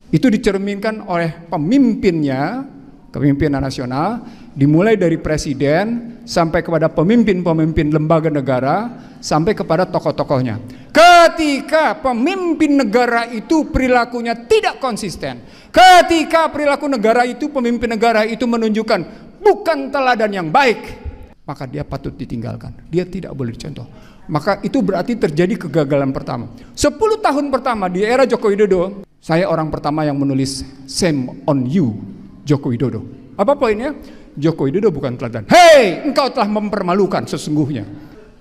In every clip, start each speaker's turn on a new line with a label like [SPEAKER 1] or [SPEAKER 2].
[SPEAKER 1] Itu dicerminkan oleh pemimpinnya, kepemimpinan nasional, dimulai dari presiden sampai kepada pemimpin-pemimpin lembaga negara, sampai kepada tokoh-tokohnya. Ketika pemimpin negara itu perilakunya tidak konsisten, ketika perilaku negara itu, pemimpin negara itu menunjukkan bukan teladan yang baik, maka dia patut ditinggalkan. Dia tidak boleh dicontoh. Maka itu berarti terjadi kegagalan pertama. 10 tahun pertama di era Joko Widodo, saya orang pertama yang menulis "Shame on you, Joko Widodo". Apa poinnya? Joko Widodo bukan teladan. Hei, engkau telah mempermalukan sesungguhnya.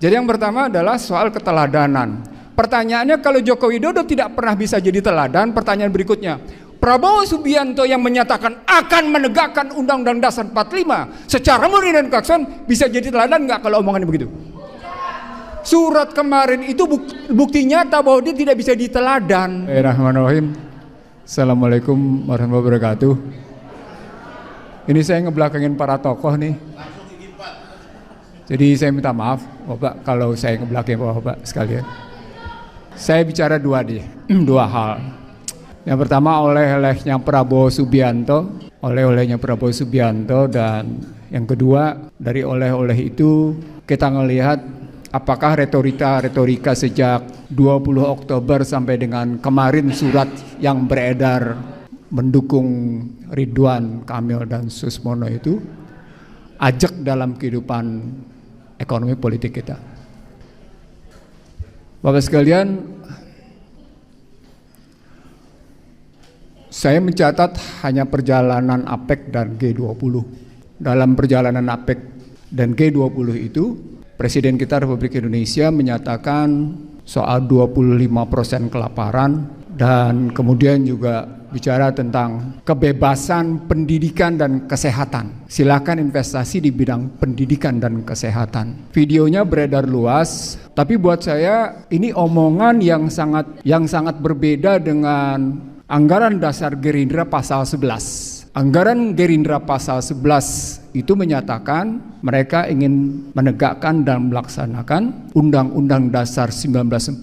[SPEAKER 1] Jadi yang pertama adalah soal keteladanan. Pertanyaannya, kalau Joko Widodo tidak pernah bisa jadi teladan, pertanyaan berikutnya, Prabowo Subianto yang menyatakan akan menegakkan Undang-Undang Dasar 45 secara murni dan konsisten, bisa jadi teladan nggak kalau omongannya begitu? Surat kemarin itu bukti nyata bahwa dia tidak bisa diteladan. Bismillahirrahmanirrahim. Assalamualaikum warahmatullahi wabarakatuh. Ini saya ngebelakangin para tokoh nih. Jadi saya minta maaf Bapak kalau saya ngebelakangin Bapak sekalian. Saya bicara dua hal. Yang pertama oleh-olehnya Prabowo Subianto, dan yang kedua dari oleh-oleh itu kita ngelihat apakah retorika sejak 20 Oktober sampai dengan kemarin surat yang beredar mendukung Ridwan Kamil dan Susmono itu ajak dalam kehidupan ekonomi politik kita. Bapak sekalian, saya mencatat hanya perjalanan APEC dan G20. Dalam perjalanan APEC dan G20 itu, Presiden kita Republik Indonesia menyatakan soal 25% kelaparan, dan kemudian juga bicara tentang kebebasan pendidikan dan kesehatan. Silakan investasi di bidang pendidikan dan kesehatan. Videonya beredar luas, tapi buat saya ini omongan yang sangat berbeda dengan anggaran dasar Gerindra pasal 11. Anggaran Gerindra pasal 11 itu menyatakan mereka ingin menegakkan dan melaksanakan Undang-Undang Dasar 1945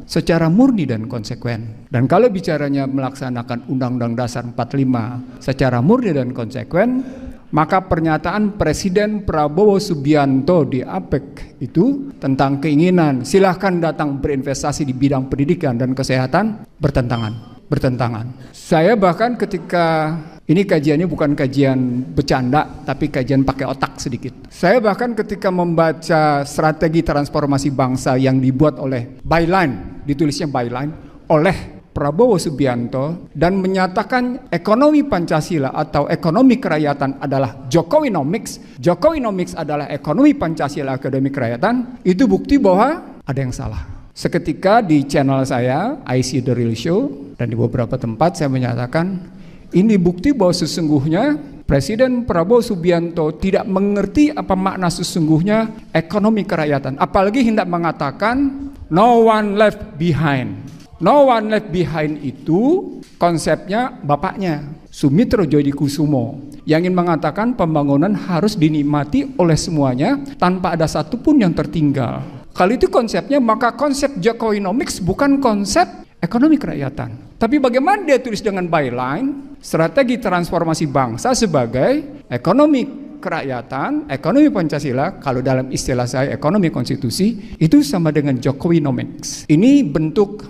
[SPEAKER 1] secara murni dan konsekuen. Dan kalau bicaranya melaksanakan Undang-Undang Dasar 45 secara murni dan konsekuen, maka pernyataan Presiden Prabowo Subianto di APEC itu tentang keinginan silahkan datang berinvestasi di bidang pendidikan dan kesehatan bertentangan. Saya bahkan ketika ini kajiannya bukan kajian bercanda, tapi kajian pakai otak sedikit. Saya bahkan ketika membaca strategi transformasi bangsa yang dibuat oleh Byline, ditulisnya Byline, oleh Prabowo Subianto, dan menyatakan ekonomi Pancasila atau ekonomi kerakyatan adalah Jokowinomics. Jokowinomics adalah ekonomi Pancasila, ekonomi kerakyatan. Itu bukti bahwa ada yang salah. Seketika di channel saya, I See The Real Show, dan di beberapa tempat saya menyatakan ini bukti bahwa sesungguhnya Presiden Prabowo Subianto tidak mengerti apa makna sesungguhnya ekonomi kerakyatan. Apalagi hendak mengatakan no one left behind. No one left behind itu konsepnya bapaknya, Sumitro Djodikusumo, yang ingin mengatakan pembangunan harus dinikmati oleh semuanya tanpa ada satupun yang tertinggal. Kalau itu konsepnya, maka konsep Jokowinomics bukan konsep ekonomi kerakyatan. Tapi bagaimana dia tulis dengan byline, strategi transformasi bangsa sebagai ekonomi kerakyatan, ekonomi Pancasila, kalau dalam istilah saya ekonomi konstitusi, itu sama dengan Jokowinomics. Ini bentuk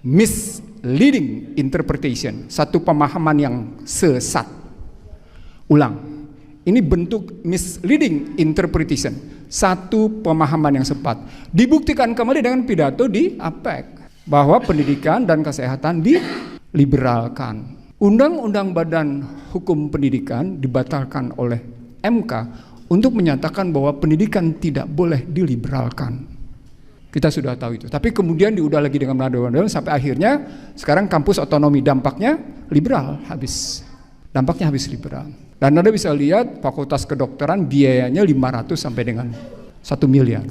[SPEAKER 1] misleading interpretation, satu pemahaman yang sesat. Ulang, ini bentuk misleading interpretation, satu pemahaman yang tepat. Dibuktikan kembali dengan pidato di APEC bahwa pendidikan dan kesehatan diliberalkan. Undang-undang Badan Hukum Pendidikan dibatalkan oleh MK untuk menyatakan bahwa pendidikan tidak boleh diliberalkan. Kita sudah tahu itu. Tapi kemudian diudah lagi dengan undang-undang sampai akhirnya sekarang kampus otonomi, dampaknya liberal habis. Dampaknya habis liberal. Dan Anda bisa lihat fakultas kedokteran biayanya 500 sampai dengan 1 miliar.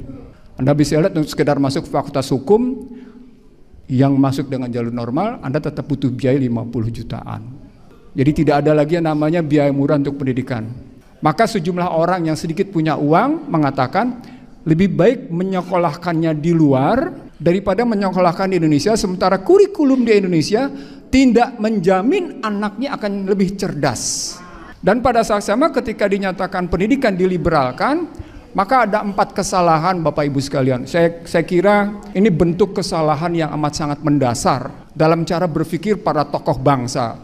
[SPEAKER 1] Anda bisa lihat untuk sekedar masuk fakultas hukum yang masuk dengan jalur normal, Anda tetap butuh biaya 50 jutaan. Jadi tidak ada lagi yang namanya biaya murah untuk pendidikan. Maka sejumlah orang yang sedikit punya uang mengatakan lebih baik menyekolahkannya di luar daripada menyekolahkan di Indonesia, sementara kurikulum di Indonesia tidak menjamin anaknya akan lebih cerdas. Dan pada saat sama ketika dinyatakan pendidikan diliberalkan, maka ada 4 kesalahan Bapak Ibu sekalian. Saya kira ini bentuk kesalahan yang amat sangat mendasar dalam cara berpikir para tokoh bangsa.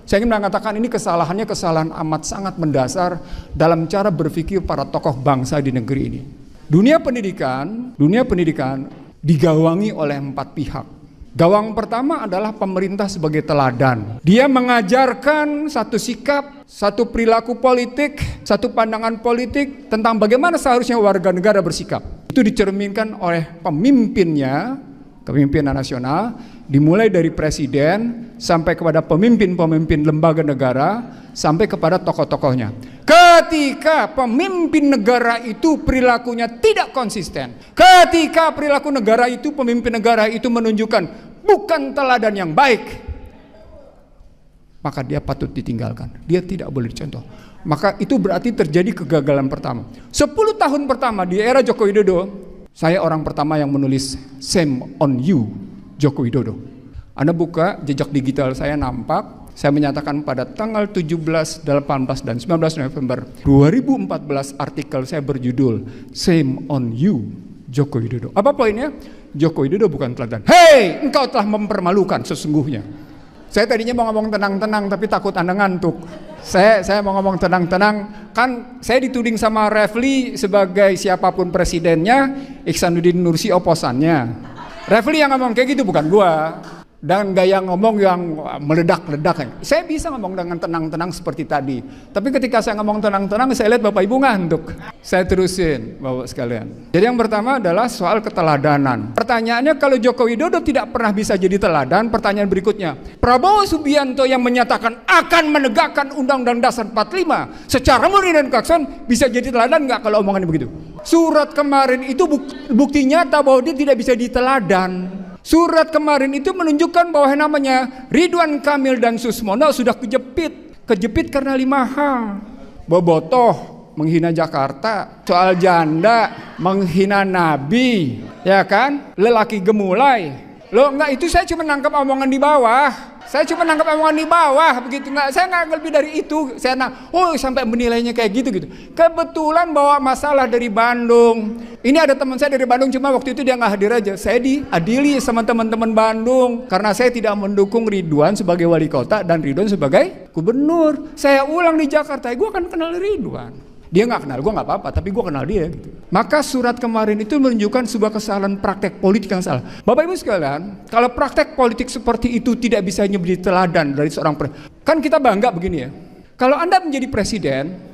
[SPEAKER 1] Saya ingin mengatakan ini kesalahan amat sangat mendasar dalam cara berpikir para tokoh bangsa di negeri ini. Dunia pendidikan digawangi oleh 4 pihak. Gawang pertama adalah pemerintah sebagai teladan. Dia mengajarkan satu sikap, satu perilaku politik, satu pandangan politik tentang bagaimana seharusnya warga negara bersikap. Itu dicerminkan oleh pemimpinnya, kepemimpinan nasional, dimulai dari presiden sampai kepada pemimpin-pemimpin lembaga negara, sampai kepada tokoh-tokohnya. Ketika pemimpin negara itu perilakunya tidak konsisten, ketika perilaku negara itu, pemimpin negara itu menunjukkan bukan teladan yang baik, maka dia patut ditinggalkan. Dia tidak boleh dicontoh. Maka itu berarti terjadi kegagalan pertama. 10 tahun pertama di era Joko Widodo, saya orang pertama yang menulis "Shame on you, Joko Widodo". Anda buka jejak digital saya, nampak saya menyatakan pada tanggal 17, 18, dan 19 November 2014 artikel saya berjudul "Shame on you, Joko Widodo". Apa poinnya? Joko Widodo bukan teladan. Hei, engkau telah mempermalukan sesungguhnya. Saya tadinya mau ngomong tenang-tenang tapi takut Anda ngantuk. Saya mau ngomong tenang-tenang. Kan saya dituding sama Refli sebagai siapapun presidennya, Ihsanuddin Nursi oposannya. Refli yang ngomong kayak gitu, bukan gua. Dan gaya ngomong yang meledak-ledak. Saya bisa ngomong dengan tenang-tenang seperti tadi. Tapi ketika saya ngomong tenang-tenang, saya lihat Bapak Ibu ngantuk. Saya terusin, Bapak sekalian. Jadi yang pertama adalah soal keteladanan. Pertanyaannya, kalau Joko Widodo tidak pernah bisa jadi teladan, pertanyaan berikutnya, Prabowo Subianto yang menyatakan akan menegakkan Undang-Undang Dasar 45 secara murni dan konsekuen, bisa jadi teladan nggak kalau omongannya begitu? Surat kemarin itu bukti nyata bahwa dia tidak bisa diteladan. Surat kemarin itu menunjukkan bahwa namanya Ridwan Kamil dan Susmono sudah kejepit karena 5 hal. Bobotoh, menghina Jakarta, soal janda, menghina Nabi, ya kan? Lelaki gemulai. Loh enggak, itu saya cuma nangkap omongan di bawah. Begitu enggak, saya enggak lebih dari itu. Sampai menilainya kayak gitu. Kebetulan bawa masalah dari Bandung. Ini ada teman saya dari Bandung, cuma waktu itu dia nggak hadir aja. Saya diadili sama teman-teman Bandung karena saya tidak mendukung Ridwan sebagai wali kota dan Ridwan sebagai gubernur. Saya ulang di Jakarta, gue akan kenal Ridwan. Dia nggak kenal gue nggak apa-apa, tapi gue kenal dia. Gitu. Maka surat kemarin itu menunjukkan sebuah kesalahan praktek politik yang salah. Bapak Ibu sekalian, kalau praktek politik seperti itu tidak bisa menjadi teladan dari seorang kan kita bangga begini ya. Kalau Anda menjadi presiden,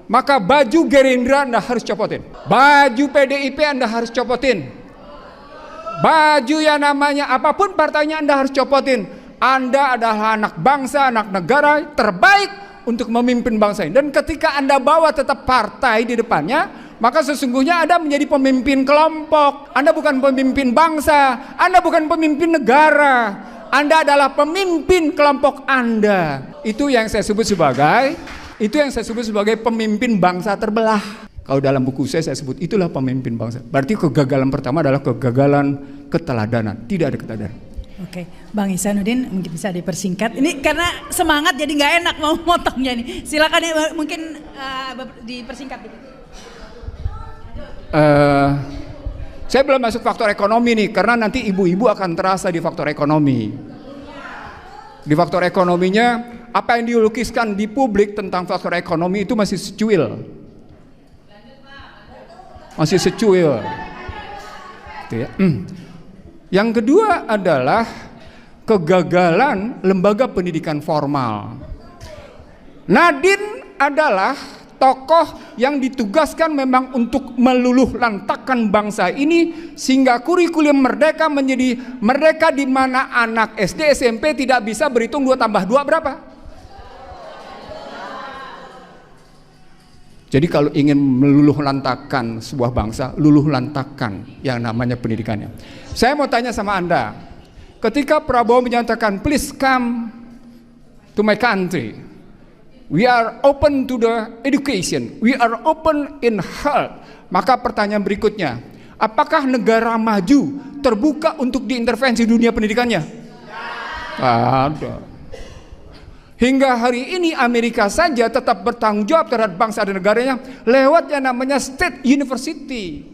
[SPEAKER 1] maka baju Gerindra Anda harus copotin, baju PDIP Anda harus copotin, baju yang namanya apapun partainya Anda harus copotin. Anda adalah anak bangsa, anak negara terbaik untuk memimpin bangsa ini. Dan ketika Anda bawa tetap partai di depannya, maka sesungguhnya Anda menjadi pemimpin kelompok. Anda bukan pemimpin bangsa, Anda bukan pemimpin negara, Anda adalah pemimpin kelompok Anda. Itu yang saya sebut sebagai pemimpin bangsa terbelah. Kalau dalam buku saya sebut itulah pemimpin bangsa. Berarti kegagalan pertama adalah kegagalan keteladanan. Tidak ada keteladanan.
[SPEAKER 2] Oke, Bang Ihsanuddin mungkin bisa dipersingkat. Ini karena semangat jadi nggak enak mau motongnya nih. Silakan ya, mungkin dipersingkat dikit.
[SPEAKER 1] Saya belum masuk faktor ekonomi nih, karena nanti ibu-ibu akan terasa di faktor ekonomi. Di faktor ekonominya, apa yang dilukiskan di publik tentang faktor ekonomi itu masih secuil. Gitu ya. Yang kedua adalah kegagalan lembaga pendidikan formal. Nadine adalah tokoh yang ditugaskan memang untuk meluluh lantakkan bangsa ini sehingga kurikulum merdeka menjadi merdeka di mana anak SD SMP tidak bisa berhitung 2 tambah 2 berapa. Jadi kalau ingin meluluh lantakkan sebuah bangsa, luluh lantakkan yang namanya pendidikannya. Saya mau tanya sama Anda, ketika Prabowo menyatakan please come to my country, we are open to the education, we are open in health. Maka pertanyaan berikutnya, apakah negara maju terbuka untuk diintervensi dunia pendidikannya? Ada. Hingga hari ini Amerika saja tetap bertanggung jawab terhadap bangsa dan negaranya lewat yang namanya state university.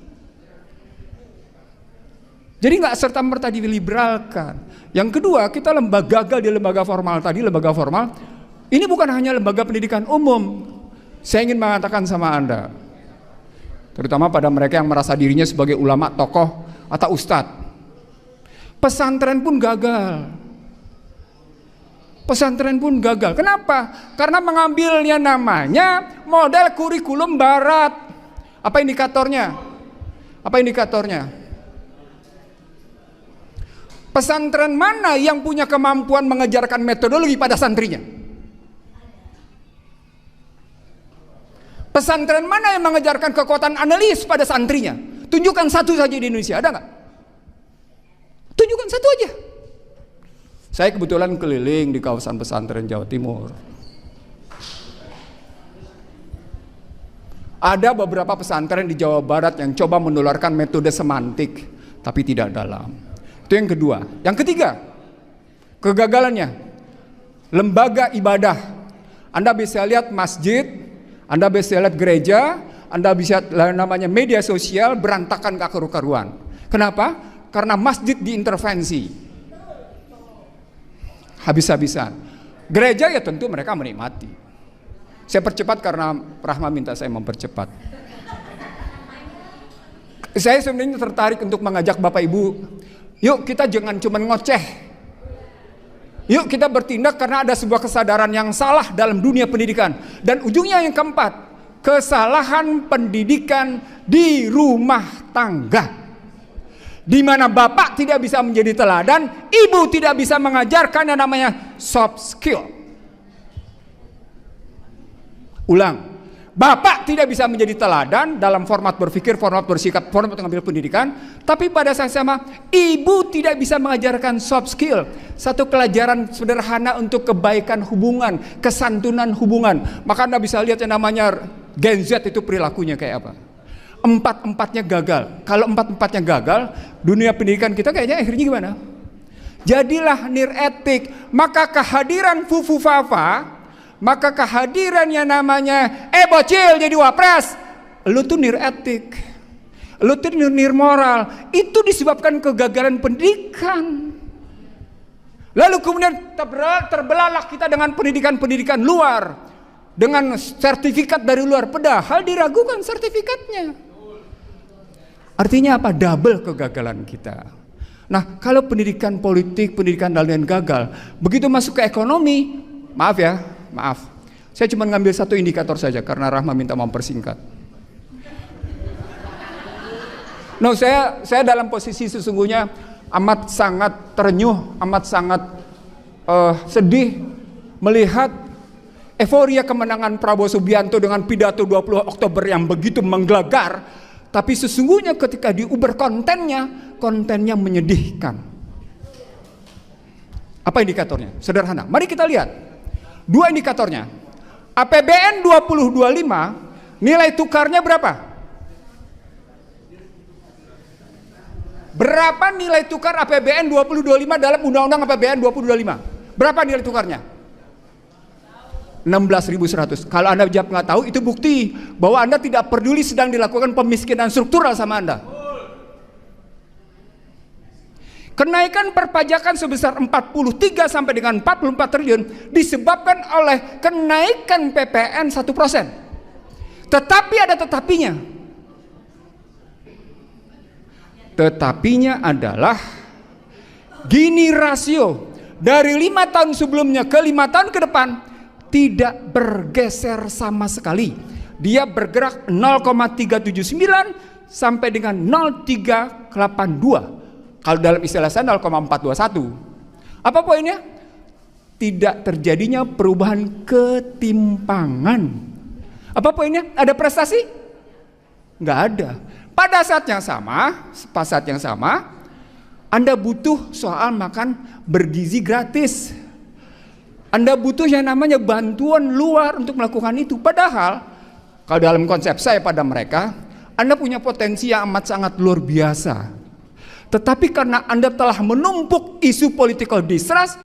[SPEAKER 1] Jadi nggak serta-merta diliberalkan. Yang kedua, kita gagal di lembaga formal tadi, lembaga formal. Ini bukan hanya lembaga pendidikan umum. Saya ingin mengatakan sama Anda, terutama pada mereka yang merasa dirinya sebagai ulama, tokoh, atau ustadz. Pesantren pun gagal. Pesantren pun gagal. Kenapa? Karena mengambilnya namanya model kurikulum barat. Apa indikatornya? Apa indikatornya? Pesantren mana yang punya kemampuan mengajarkan metodologi pada santrinya? Pesantren mana yang mengajarkan kekuatan analis pada santrinya? Tunjukkan satu saja di Indonesia, ada nggak? Tunjukkan satu aja. Saya kebetulan keliling di kawasan pesantren Jawa Timur. Ada beberapa pesantren di Jawa Barat yang coba menularkan metode semantik, tapi tidak dalam. Itu yang kedua. Yang ketiga, kegagalannya, lembaga ibadah. Anda bisa lihat masjid, Anda bisa lihat gereja, Anda bisa namanya media sosial berantakan ke karu-karuan. Kenapa? Karena masjid diintervensi. Habis-habisan. Gereja ya tentu mereka menikmati. Saya percepat karena Rahma minta saya mempercepat. Saya sebenarnya tertarik untuk mengajak Bapak Ibu, yuk kita jangan cuma ngoceh. Yuk kita bertindak karena ada sebuah kesadaran yang salah dalam dunia pendidikan. Dan ujungnya yang keempat, kesalahan pendidikan di rumah tangga. Di mana bapak tidak bisa menjadi teladan, ibu tidak bisa mengajarkan yang namanya soft skill. Ulang, bapak tidak bisa menjadi teladan dalam format berpikir, format bersikap, format mengambil pendidikan, tapi pada saat sama ibu tidak bisa mengajarkan soft skill, satu pelajaran sederhana untuk kebaikan hubungan, kesantunan hubungan. Maka Anda bisa lihat yang namanya Gen Z itu perilakunya kayak apa. Empat-empatnya gagal. Kalau empat-empatnya gagal, dunia pendidikan kita kayaknya akhirnya gimana? Jadilah niretik. Maka kehadiran Fufu Fafa, maka kehadiran yang namanya bocil jadi wapres, lu tuh niretik, lu tuh nirmoral. Itu disebabkan kegagalan pendidikan. Lalu kemudian terbelalak kita dengan pendidikan-pendidikan luar, dengan sertifikat dari luar, padahal diragukan sertifikatnya. Artinya apa? Double kegagalan kita. Nah, kalau pendidikan politik, pendidikan dalam gagal, begitu masuk ke ekonomi, maaf ya, maaf. Saya cuma ngambil satu indikator saja karena Rahma minta mempersingkat. No, saya dalam posisi sesungguhnya amat sangat terenyuh, amat sangat sedih melihat euforia kemenangan Prabowo Subianto dengan pidato 20 Oktober yang begitu menggelegar. Tapi sesungguhnya ketika diuber kontennya menyedihkan. Apa indikatornya? Sederhana. Mari kita lihat. Dua indikatornya. APBN 2025 nilai tukarnya berapa? Berapa nilai tukar APBN 2025 dalam Undang-Undang APBN 2025? Berapa nilai tukarnya? 16.100. Kalau Anda jawab nggak tahu, itu bukti bahwa Anda tidak peduli sedang dilakukan pemiskinan struktural sama Anda. Kenaikan perpajakan sebesar 43 sampai dengan 44 triliun disebabkan oleh kenaikan PPN 1%. Tetapi ada tetapinya. Tetapinya adalah Gini rasio dari 5 tahun sebelumnya ke 5 tahun ke depan tidak bergeser sama sekali. Dia bergerak 0,379 sampai dengan 0,382. Kalau dalam istilah saya 0,421. Apa poinnya? Tidak terjadinya perubahan ketimpangan. Apa poinnya? Ada prestasi? Nggak ada. Pada saat yang sama, Anda butuh soal makan bergizi gratis. Anda butuh yang namanya bantuan luar untuk melakukan itu. Padahal, kalau dalam konsep saya pada mereka, Anda punya potensi yang amat sangat luar biasa. Tetapi karena Anda telah menumpuk isu political distrust,